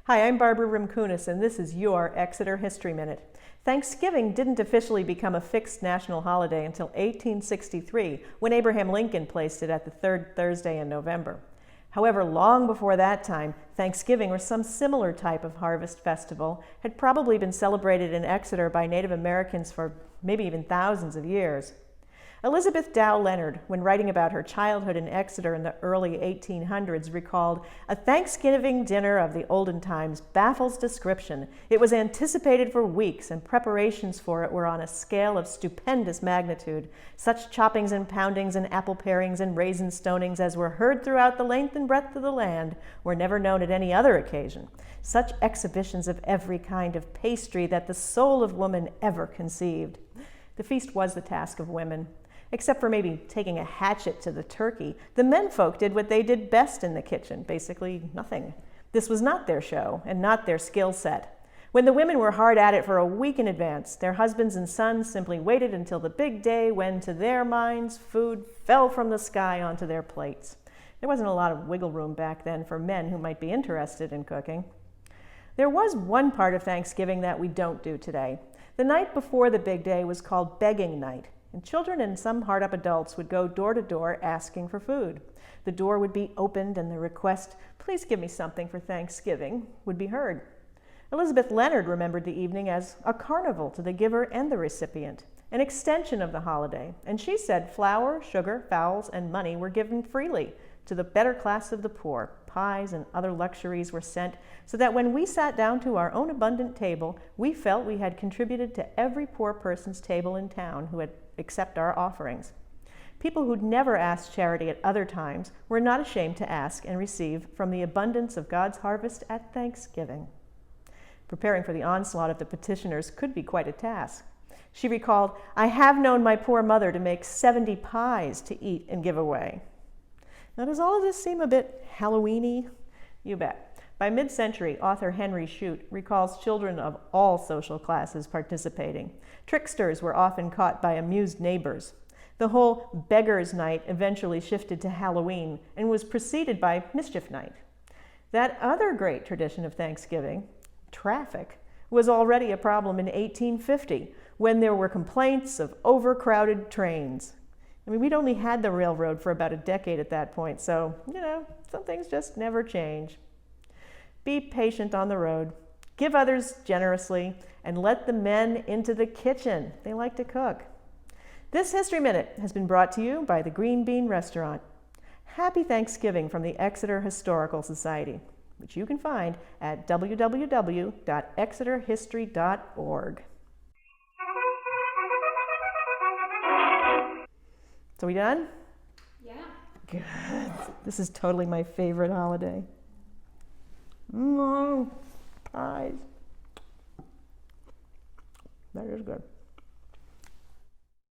Hi, I'm Barbara Rimkunis, and this is your Exeter History Minute. Thanksgiving didn't officially become a fixed national holiday until 1863, when Abraham Lincoln placed it at the third Thursday in November. However, long before that time, Thanksgiving or some similar type of harvest festival had probably been celebrated in Exeter by Native Americans for maybe even thousands of years. Elizabeth Dow Leonard, when writing about her childhood in Exeter in the early 1800s, recalled, "A Thanksgiving dinner of the olden times baffles description. It was anticipated for weeks, and preparations for it were on a scale of stupendous magnitude. Such choppings and poundings and apple parings and raisin stonings as were heard throughout the length and breadth of the land were never known at any other occasion. Such exhibitions of every kind of pastry that the soul of woman ever conceived." The feast was the task of women. Except for maybe taking a hatchet to the turkey, the menfolk did what they did best in the kitchen, basically nothing. This was not their show and not their skill set. When the women were hard at it for a week in advance, their husbands and sons simply waited until the big day when, to their minds, food fell from the sky onto their plates. There wasn't a lot of wiggle room back then for men who might be interested in cooking. There was one part of Thanksgiving that we don't do today. The night before the big day was called Begging Night. And children and some hard-up adults would go door to door asking for food. The door would be opened and the request, "Please give me something for Thanksgiving," would be heard. Elizabeth Leonard remembered the evening as a carnival to the giver and the recipient, an extension of the holiday, and she said flour, sugar, fowls, and money were given freely to the better class of the poor. Pies and other luxuries were sent, so that when we sat down to our own abundant table, we felt we had contributed to every poor person's table in town who had accept our offerings. People who'd never asked charity at other times were not ashamed to ask and receive from the abundance of God's harvest at Thanksgiving. Preparing for the onslaught of the petitioners could be quite a task. She recalled, "I have known my poor mother to make 70 pies to eat and give away." Now, does all of this seem a bit Halloween-y? You bet. By mid-century, author Henry Shute recalls children of all social classes participating. Tricksters were often caught by amused neighbors. The whole Beggars Night eventually shifted to Halloween and was preceded by Mischief Night. That other great tradition of Thanksgiving, traffic, was already a problem in 1850 when there were complaints of overcrowded trains. I mean, we'd only had the railroad for about a decade at that point, so, some things just never change. Be patient on the road, give others generously, and let the men into the kitchen. They like to cook. This History Minute has been brought to you by the Green Bean Restaurant. Happy Thanksgiving from the Exeter Historical Society, which you can find at www.exeterhistory.org. So we done? Yeah. Good. This is totally my favorite holiday. Pies. That is good.